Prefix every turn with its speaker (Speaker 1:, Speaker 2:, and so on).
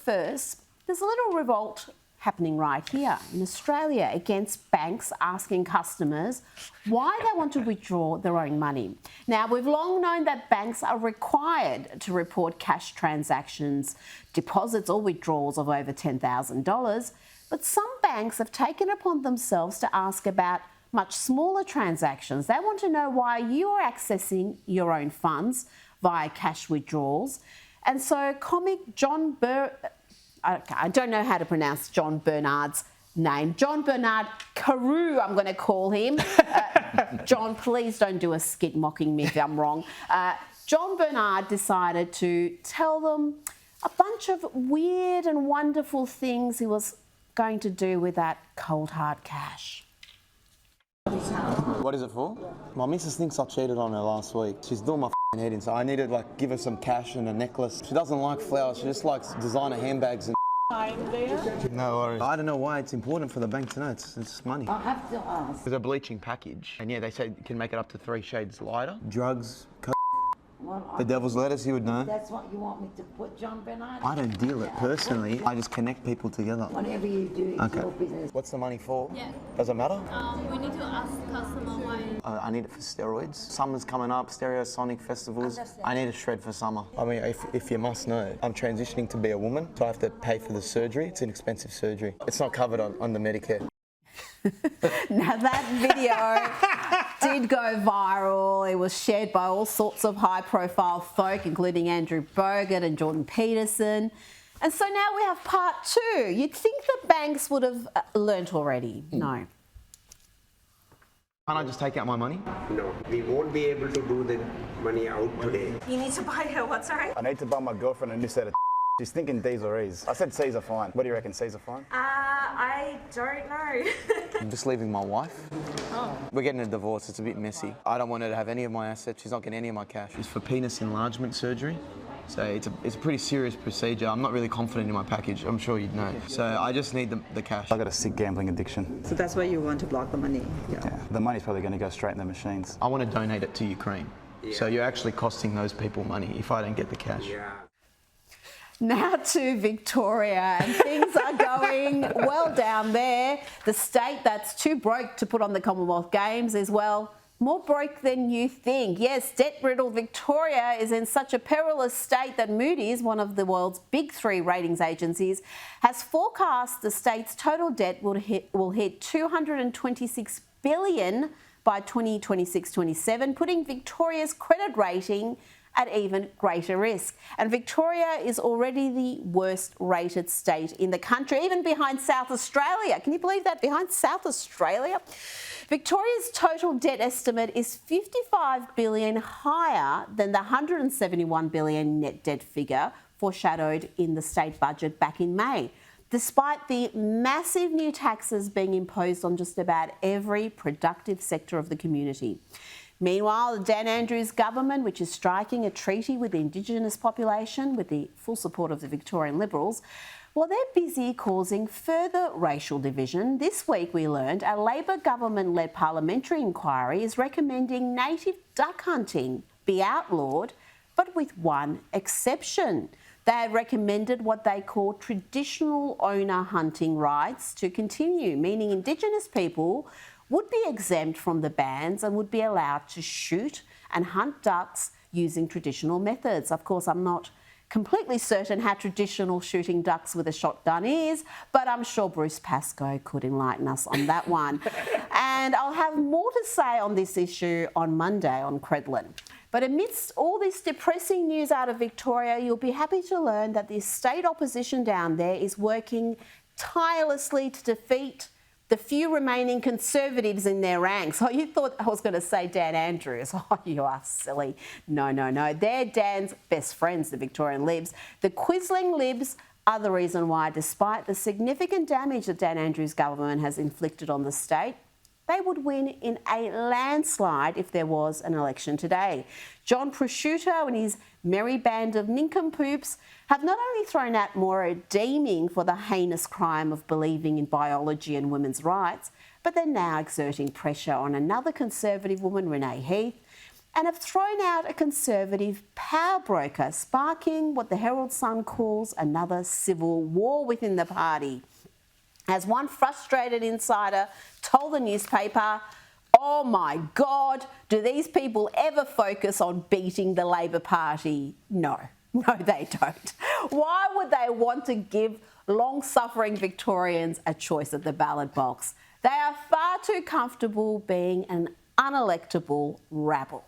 Speaker 1: first, there's a little revolt happening right here in Australia against banks asking customers why they want to withdraw their own money. Now, we've long known that banks are required to report cash transactions, deposits or withdrawals of over $10,000, but some banks have taken it upon themselves to ask about much smaller transactions. They want to know why you are accessing your own funds via cash withdrawals. And so comic I don't know how to pronounce John Bernard's name. John Bernard Carew, I'm going to call him. John, please don't do a skit mocking me if I'm wrong. John Bernard decided to tell them a bunch of weird and wonderful things he was going to do with that cold hard cash.
Speaker 2: What is it for? My missus thinks I cheated on her last week. She's doing my head in, so I need to give her some cash and a necklace. She doesn't like flowers, she just likes designer handbags and No worries. I don't know why it's important for the bank to know. It's money.
Speaker 3: I have to ask.
Speaker 2: There's a bleaching package, and yeah, they say you can make it up to 3 shades lighter. Drugs, the devil's lettuce, you would know.
Speaker 3: That's what you want me to put, John Bernard?
Speaker 2: I don't deal it personally. I just connect people together.
Speaker 3: Whatever you do, it's your business. What's
Speaker 2: the money for?
Speaker 4: Yeah.
Speaker 2: Does it matter?
Speaker 4: We need to ask customer why.
Speaker 2: I need it for steroids. Summer's coming up, Stereosonic festivals. I need a shred for summer. I mean, if you must know, I'm transitioning to be a woman, so I have to pay for the surgery. It's an expensive surgery. It's not covered on the Medicare.
Speaker 1: Now that video did go viral. It was shared by all sorts of high-profile folk, including Andrew Bogut and Jordan Peterson. And so now we have part 2. You'd think the banks would have learnt already. No.
Speaker 2: Can't I just take out my money?
Speaker 5: No, we won't be able to do the money out today.
Speaker 6: You need to buy her what, sorry?
Speaker 7: I need to buy my girlfriend a new set of She's thinking D's or E's. I said C's are fine. What do you reckon, C's are fine?
Speaker 6: I don't know.
Speaker 2: I'm just leaving my wife.
Speaker 6: Oh.
Speaker 2: We're getting a divorce, it's a bit messy. I don't want her to have any of my assets, she's not getting any of my cash. It's for penis enlargement surgery. So it's a pretty serious procedure. I'm not really confident in my package, I'm sure you'd know. So I just need the cash.
Speaker 7: I got a sick gambling addiction.
Speaker 8: So that's why you want to block the money?
Speaker 7: Yeah. The money's probably going to go straight in the machines.
Speaker 2: I want to donate it to Ukraine. Yeah. So you're actually costing those people money if I don't get the cash.
Speaker 5: Yeah.
Speaker 1: Now to Victoria, and things are going well down there. The state that's too broke to put on the Commonwealth Games is, well, more broke than you think. Yes, debt-riddled Victoria is in such a perilous state that Moody's, one of the world's big 3 ratings agencies, has forecast the state's total debt will hit $226 billion by 2026-27, putting Victoria's credit rating at even greater risk. And Victoria is already the worst rated state in the country, even behind South Australia. Can you believe that? Behind South Australia? Victoria's total debt estimate is $55 billion higher than the $171 billion net debt figure foreshadowed in the state budget back in May, despite the massive new taxes being imposed on just about every productive sector of the community. Meanwhile, the Dan Andrews government, which is striking a treaty with the Indigenous population with the full support of the Victorian Liberals, well, they're busy causing further racial division. This week we learned a Labor government-led parliamentary inquiry is recommending native duck hunting be outlawed, but with one exception. They have recommended what they call traditional owner hunting rights to continue, meaning Indigenous people would be exempt from the bans and would be allowed to shoot and hunt ducks using traditional methods. Of course, I'm not completely certain how traditional shooting ducks with a shotgun is, but I'm sure Bruce Pascoe could enlighten us on that one. And I'll have more to say on this issue on Monday on Credlin. But amidst all this depressing news out of Victoria, you'll be happy to learn that the state opposition down there is working tirelessly to defeat the few remaining Conservatives in their ranks. Oh, you thought I was going to say Dan Andrews. Oh, you are silly. No. They're Dan's best friends, the Victorian Libs. The Quisling Libs are the reason why, despite the significant damage that Dan Andrews' government has inflicted on the state, they would win in a landslide if there was an election today. John Prosciutto and his merry band of nincompoops have not only thrown out Maura Deeming for the heinous crime of believing in biology and women's rights, but they're now exerting pressure on another Conservative woman, Renee Heath, and have thrown out a Conservative power broker, sparking what the Herald Sun calls another civil war within the party. As one frustrated insider told the newspaper, "Oh my God, do these people ever focus on beating the Labor Party?" No, they don't. Why would they want to give long-suffering Victorians a choice at the ballot box? They are far too comfortable being an unelectable rabble.